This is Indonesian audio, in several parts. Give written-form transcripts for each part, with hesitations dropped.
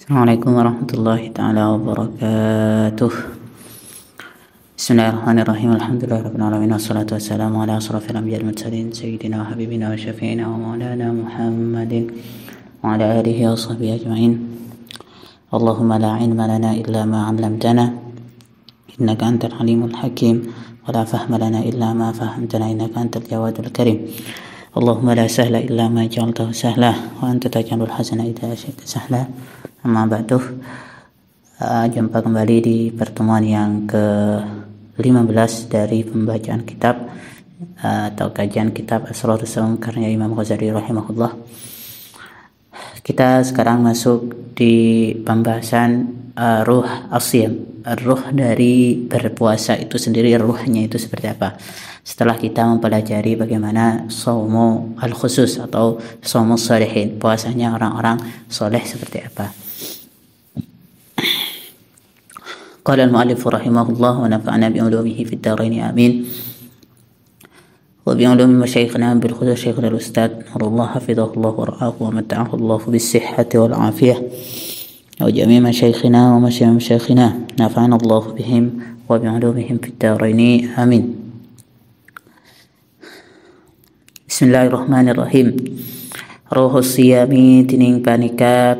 Assalamualaikum warahmatullahi ta'ala wabarakatuh. Bismillahirrahmanirrahim. Alhamdulillahirabbil alamin wassalatu wassalamu ala asrofil anbiya'i wal mursalin sayyidina wa habibina wa syafi'ina wa maulana Muhammadin wa ala alihi wa sahbihi ajma'in. Allahumma la ilma lana illa ma 'allamtana innaka antal alimul hakim wa la fahma lana illa ma fahamtana innaka antal jawadul karim. Allahumma la sahla illa ma ja'altahu sahla wa anta taj'alul hazana idza syi'ta sahla. Amma ba'du. Jumpa kembali di pertemuan yang ke-15 dari pembacaan kitab atau kajian kitab Asrarus Saum karya Imam Ghazali rahimahullah. Kita sekarang masuk di pembahasan ruh as-siyam, ruh dari berpuasa itu sendiri, ruhnya itu seperti apa. Setelah kita mempelajari bagaimana shaumu al-khusus atau shaumus shalihin, puasanya orang-orang soleh seperti apa. Qala al-mu'allif rahimahullah wa nafa'ana bi'ulumihi fid dharain amin. Wa bi'ulumi masyayikhina bil khusus Syekhul Ustaz Nurullah hafizahullah wa ra'ahu wa mata'ahu Allah bis sihhati wal afiyah. Wa jami' masyayikhina wa masyayikhina nafa'ana Allah bihim wa bi'ulumihim fid dharain amin. Bismillahirrahmanirrahim. Ruhus siyami tining panika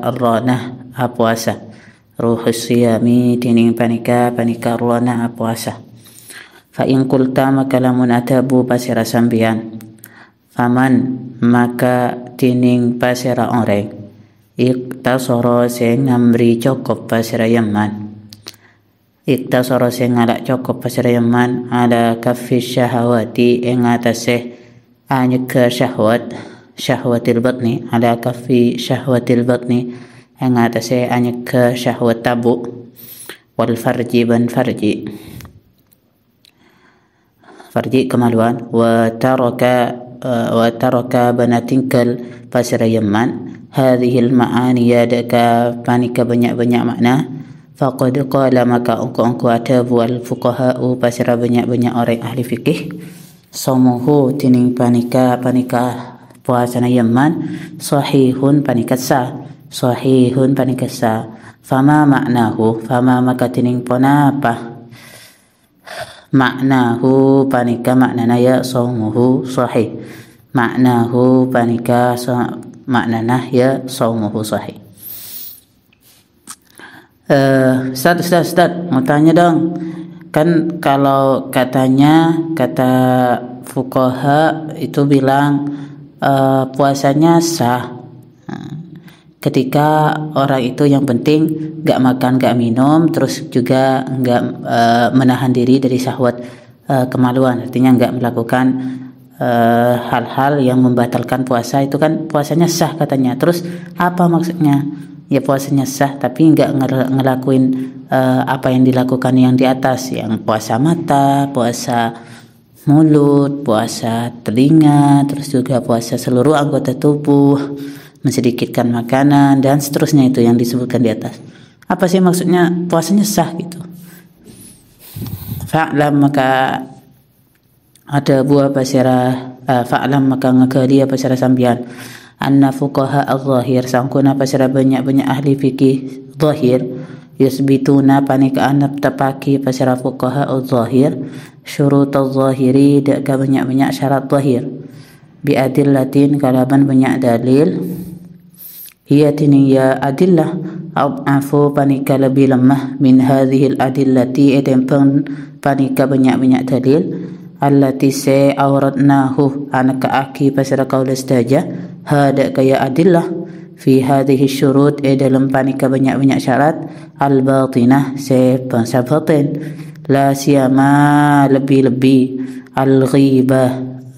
ar-ranah puasa. Ruhus siyami tining panika ar-ranah puasa. Fa in qulta maka lamun atabu pasira sambian. Faman maka tining pasira orang. Iktasara sing ngamri cokop pasira yaman. Iktasara sing ngalak cokop pasira yaman ala kaffi syahawati ing atase anyeka syahwatil batni ala kaffi syahwatil batni yang atase anyeka syahwat tabu wal farji ban farji kemaluan wa taraka banatingkal pasira yaman hadhil ma'ani yadaka panika banyak-banyak makna faqad qala maka angku atabu al fuqaha'u pasira banyak-banyak orang ahli fikih saumuhu tining panika puasana yaman sahihun panika sah fama maknahu fama maka tining ponapa maknahu panika maknana ya saumuhu sahih maknahu panika maknana ya saumuhu sahih. Ustaz mau tanya dong, kan kalau kata fuqaha itu bilang puasanya sah ketika orang itu yang penting gak makan gak minum, terus juga gak menahan diri dari syahwat kemaluan, artinya gak melakukan hal-hal yang membatalkan puasa, itu kan puasanya sah katanya. Terus apa maksudnya? Ya puasanya sah tapi gak ngelakuin apa yang dilakukan yang di atas, yang puasa mata, puasa mulut, puasa telinga, terus juga puasa seluruh anggota tubuh, mensedikitkan makanan dan seterusnya, itu yang disebutkan di atas. Apa sih maksudnya puasanya sah gitu? Fa'lam maka ada buah pasira fa'lam maka ngakali pasira sambian anna fuqaha al-zahir sangkuna pasira banyak-banyak ahli fikih zahir yusbituna panika anap tapaki pasira fuqaha al-zahir syurut al-zahiri dak banyak-banyak syarat zahir bi adillatin kalaban banyak dalil hiya tiniya adillah afu panika lebih lemah min hadhil adillati edempeng panika banyak-banyak dalil allati se awradnahu anaka aki pasara qaul istaja hada kaya adillah fi hadhihi syurut dalam panika banyak-banyak syarat al batinah se pensabatin la siyama lebih-lebih al ghibah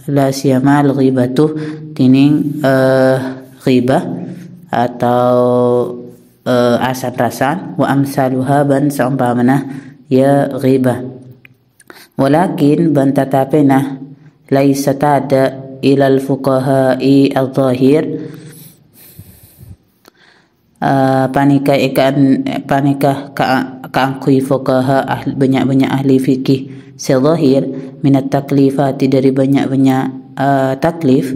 la siyama al ghibatu tining ghibah atau asan-rasan wa amsaluha ban seumpamana ya ghibah walakin ban tatapena laisa tada ilal fuqaha'i al-zahir panika kaangkui fuqaha banyak-banyak ahli fikih sezahir minat taklifati dari banyak-banyak taklif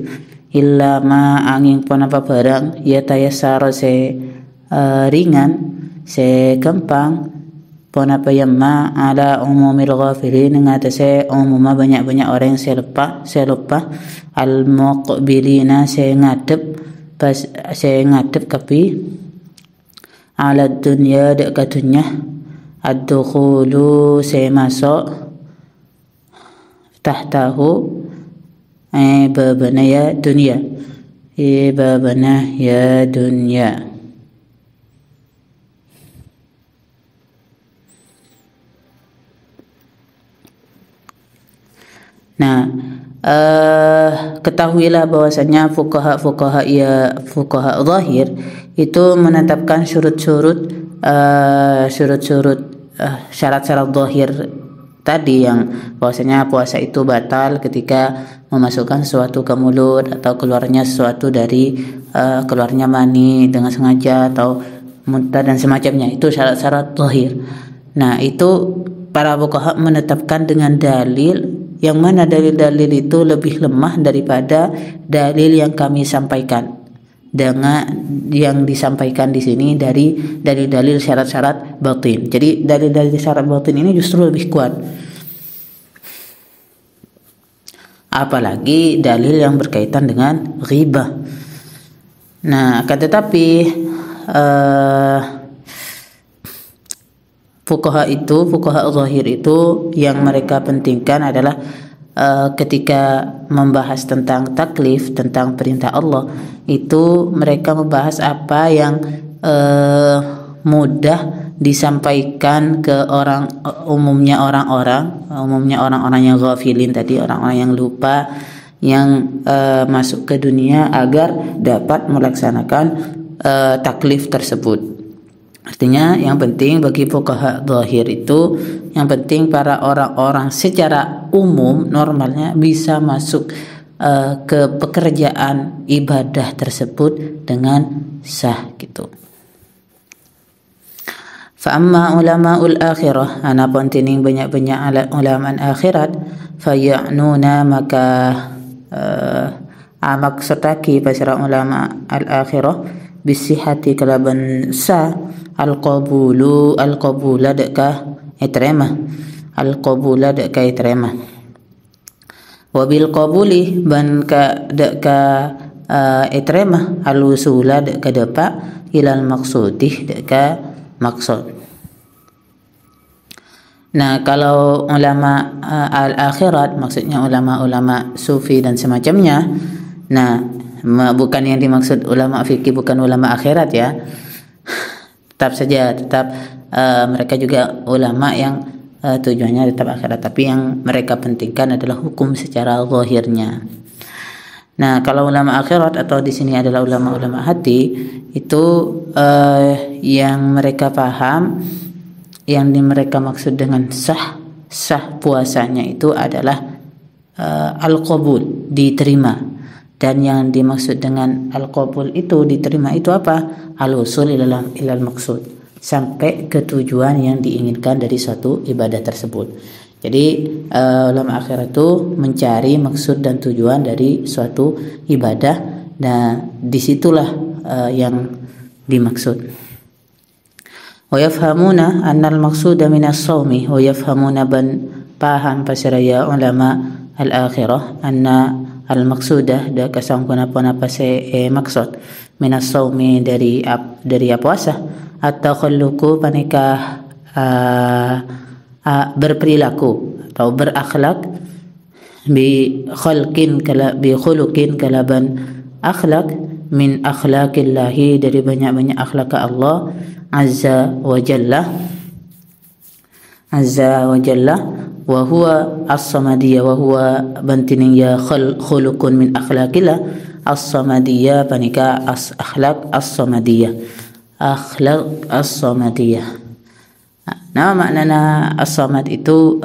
illa ma angin pon apa barang ya tayassara se ringan, sekempang pona payamma ala umumil ghafilin ngatase umuma banyak-banyak orang yang selupa al muqbilina saya ngadep kapi ala dunya dekat dunya ad-dukhulu saya masuk tahtahu babana ya dunya babana ya dunya. Nah, ketahuilah bahwasanya fuqaha zahir itu menetapkan syarat-syarat zahir tadi, yang bahwasanya puasa itu batal ketika memasukkan sesuatu ke mulut atau keluarnya sesuatu dari keluarnya mani dengan sengaja atau muntah dan semacamnya. Itu syarat-syarat zahir. Nah, itu para fuqaha menetapkan dengan dalil, yang mana dalil-dalil itu lebih lemah daripada dalil yang kami sampaikan. Dengan yang disampaikan di sini dari dalil-dalil syarat-syarat batin. Jadi dalil-dalil syarat batin ini justru lebih kuat. Apalagi dalil yang berkaitan dengan ghibah. Nah, akan tetapi fuqaha zahir itu yang mereka pentingkan adalah ketika membahas tentang taklif, tentang perintah Allah, itu mereka membahas apa yang mudah disampaikan ke umumnya orang-orang yang ghafilin tadi, orang-orang yang lupa, yang masuk ke dunia agar dapat melaksanakan taklif tersebut. Artinya yang penting bagi fuqaha zahir itu, yang penting para orang-orang secara umum normalnya bisa masuk ke pekerjaan ibadah tersebut dengan sah gitu. Fa amma ulama'ul akhirah, anapun tining banyak-banyak ulama akhirat, faya'nuna maka maksudaki pasara ulama al-akhirah bisihati kalaban sah al-qabula deka iterema wa bil qabuli ban ka deka iterema al-usula deka depa ilal maksudih deka maksud. Nah, kalau ulama al-akhirat maksudnya ulama-ulama sufi dan semacamnya. Nah, bukan yang dimaksud ulama fikih, bukan ulama akhirat ya. Tetap mereka juga ulama yang tujuannya tetap akhirat, tapi yang mereka pentingkan adalah hukum secara zahirnya. Nah, kalau ulama akhirat atau di sini adalah ulama-ulama hati, itu yang mereka paham, yang mereka maksud dengan sah puasanya itu adalah al-qabul, diterima. Dan yang dimaksud dengan al-qabul itu diterima itu apa? Al-usul ilal maksud, sampai ke tujuan yang diinginkan dari suatu ibadah tersebut. Jadi ulama akhirat itu mencari maksud dan tujuan dari suatu ibadah. Nah, disitulah yang dimaksud. Wa yafhamuna annal maqsuda minas shaumi, wa yafhamuna ban paham pasiraya ulama al-akhirah anna al-maqsudah da kasangkuna apa maksud minas shaumi dari puasa, atau khalluku panikah berperilaku atau berakhlak bi khuluqin kalaban akhlak min akhlaqillahi, dari banyak-banyak akhlak Allah azza wa jalla wa huwa as-samadiyya, wa huwa bantining ya khuluqun min akhlaqillah as-samadiyya panika akhlak as-samadiyya. Nah, maknanya as-samad itu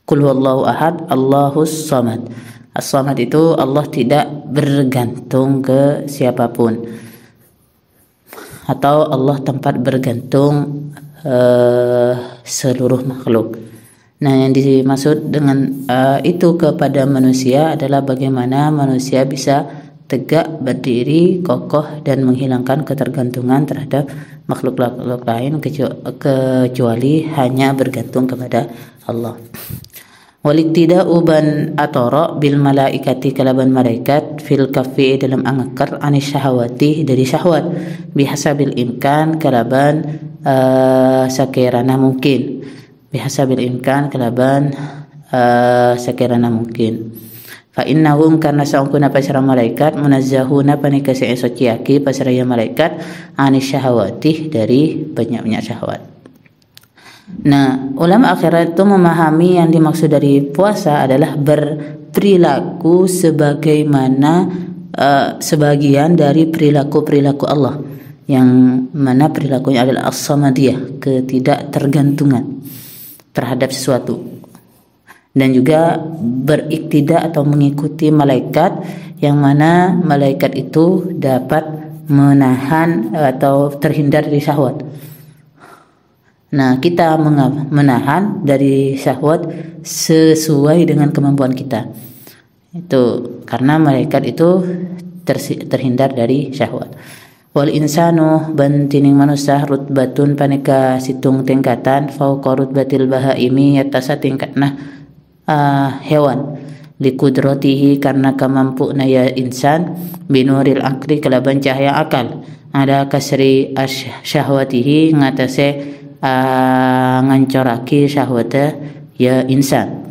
qul huwallahu ahad Allahus samad. As-samad itu Allah tidak bergantung ke siapapun, atau Allah tempat bergantung seluruh makhluk. Nah, yang dimaksud dengan itu kepada manusia adalah bagaimana manusia bisa tegak, berdiri, kokoh, dan menghilangkan ketergantungan terhadap makhluk lain kecuali hanya bergantung kepada Allah. Waliktida'u ban atara bil malaikati kalaban malaikat fil kafi dalam angkar anis syahwati dari syahwat bihasabil imkan kalaban sakirana mungkin bihasabil imkan kalaban sakirana mungkin. Fa innahum karena saungkuna pasara malaikat munazzahuna panika suciaki pasara ya malaikat anis syahwati dari banyak-banyak syahwat. Nah, ulama akhirat itu memahami yang dimaksud dari puasa adalah berperilaku sebagaimana sebagian dari perilaku-perilaku Allah, yang mana perilakunya adalah as-samadiyah, ketidaktergantungan terhadap sesuatu, dan juga beriktida atau mengikuti malaikat, yang mana malaikat itu dapat menahan atau terhindar dari syahwat. Nah, kita menahan dari syahwat sesuai dengan kemampuan kita. Itu karena malaikat itu terhindar dari syahwat. Wal insanu bantining manusia rutbatun paneka situng tingkatan fauqa rutbatil bahaimi yatasa tingkatna hewan likudratihi karena kemampuan ya insan binuril akli kelaban cahaya akal ada kasri syahwatihi ngatase ngancoraki syahwata ya insan.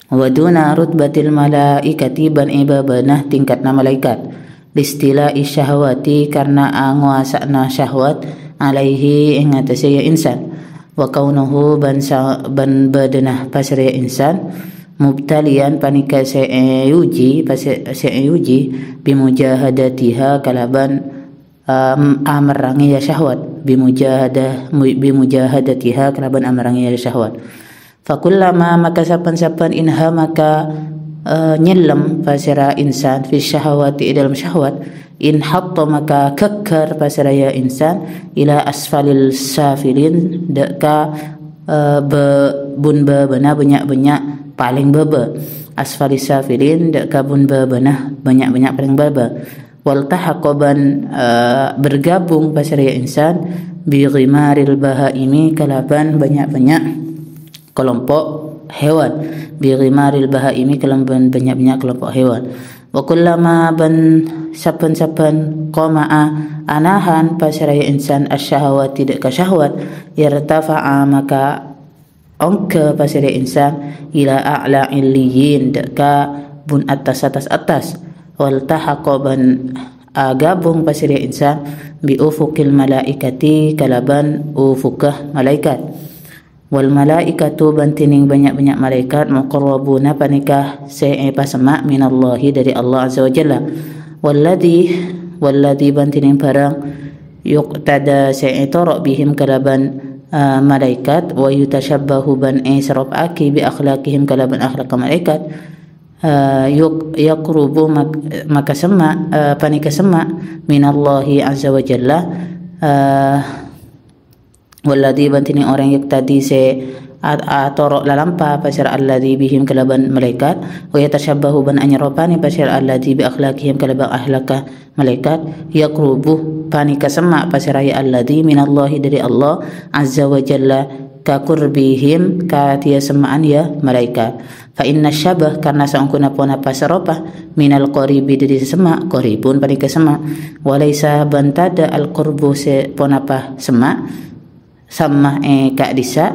Waduna rutbatil malaikati ban ibabanah tingkatna malaikat listila'i syahwati karena nguasana syahwat alaihi ngatase ya insan. Wa kaunuhu ban badanah pasri insan mubtalian panika se'uji bimujahadatiha kalaban amerangi ya syahwat bimujahadatiha kalaban amerangi ya syahwat. Fakullama maka sapan-sapan inha maka nyelam pasira insan fi syahwati dalam syahwat in hatta maka kekar pasira ya insan ila asfalil safilin deka bun babana banyak-banyak paling baba asfalis safilin deka bun babana banyak-banyak paling baba wal tahaqaban bergabung pasira ya insan bi ghimaril bahaimi kalaban banyak-banyak kelompok hewan bi ghimaril bahaimi kalaban banyak-banyak kelompok hewan. Wa kullama ban sapan-sapan qama'a anahan pasaraya insan asyahawati dek syahwat yartafa'a maka ongke pasaraya insan ila a'la illiyin dek bun atas wal tahaqaban gabung pasaraya insan bi ufuqil malaikati kalaban ufukah malaikat. Wal malaikatu bantining banyak-banyak malaikat muqarrabuna panikah pasama minallahi dari Allah azza wa jalla. Walladhi bantining barang yuqtada se'itara bihim kalaban malaikat wa yutashabbahu ban israb aki bi akhlaqihim kalaban akhlaq malaikat yaqrubu maka sama panikah sama minallahi azza wa jalla. Walladhi bantini orang yang tadi torok lalampa pasir alladhi bihim kalaban malaikat wa yatashabbahu ban anyaropani pasir alladhi bi akhlaqihim kalaban akhlaqa malaikat yaqrubu panika sama pasir ya alladhi minallahi dari Allah azza wa jalla ka qurbihim ka tia semaan ya malaikat. Fa inna syabah karena saungkuna pona pasaropa minal qaribi dari sema qaribun panika sama walaysa bantada al qurbu se pona pa sema sama kak disa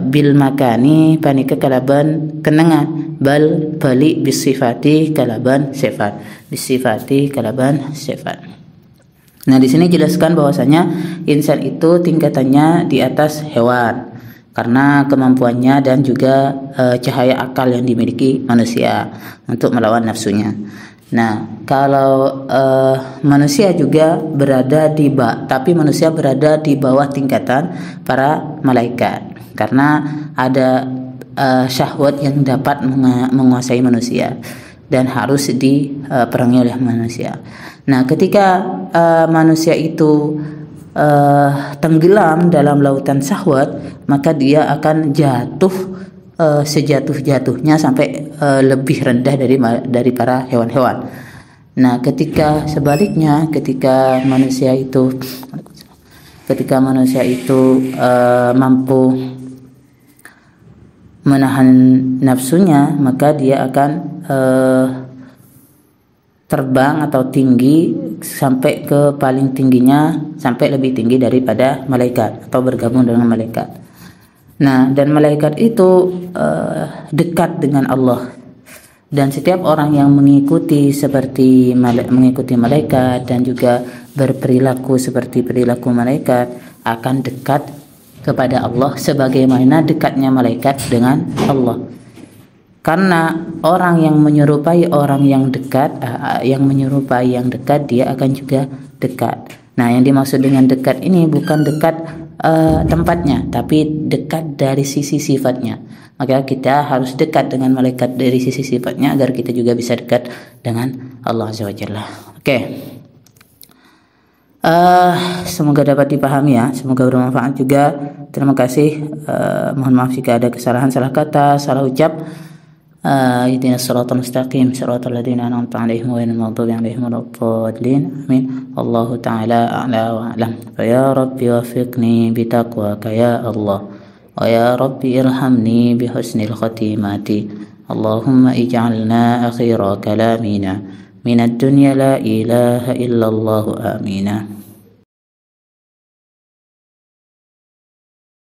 bil makani panika kalaban kenangan bal balik bisifati kalaban sifat bisifati kalaban sifat. Nah, di sini jelaskan bahwasanya insan itu tingkatannya di atas hewan karena kemampuannya dan juga cahaya akal yang dimiliki manusia untuk melawan nafsunya. Nah, kalau manusia juga berada tapi manusia berada di bawah tingkatan para malaikat karena ada syahwat yang dapat menguasai manusia dan harus diperangi oleh manusia. Nah, ketika manusia itu tenggelam dalam lautan syahwat, maka dia akan jatuh sejatuh-jatuhnya sampai lebih rendah dari para hewan-hewan. Nah, ketika sebaliknya, ketika manusia itu mampu menahan nafsunya, maka dia akan terbang atau tinggi sampai ke paling tingginya, sampai lebih tinggi daripada malaikat atau bergabung dengan malaikat. Nah, dan malaikat itu dekat dengan Allah. Dan setiap orang yang mengikuti malaikat dan juga berperilaku seperti perilaku malaikat akan dekat kepada Allah sebagaimana dekatnya malaikat dengan Allah. Karena orang yang menyerupai orang yang dekat, dia akan juga dekat. Nah, yang dimaksud dengan dekat ini bukan dekat tempatnya, tapi dekat dari sisi sifatnya. Maka kita harus dekat dengan malaikat dari sisi sifatnya agar kita juga bisa dekat dengan Allah Azza wa Jalla. Oke. Semoga dapat dipahami ya, semoga bermanfaat juga. Terima kasih. Mohon maaf jika ada kesalahan, salah kata, salah ucap. Ihdinas siratal mustaqim, siratal ladzina an'amta 'alaihim ghairil maghdubi 'alaihim waladdallin. Amin. Allahu ta'ala a'la wa a'lam. Ya Rabbi wafiqni bitaqwaka ya Allah. ويا ربي ارحمني بحسن الختيمات اللهم اجعلنا أخير كلامنا من الدنيا لا إله إلا الله آمين.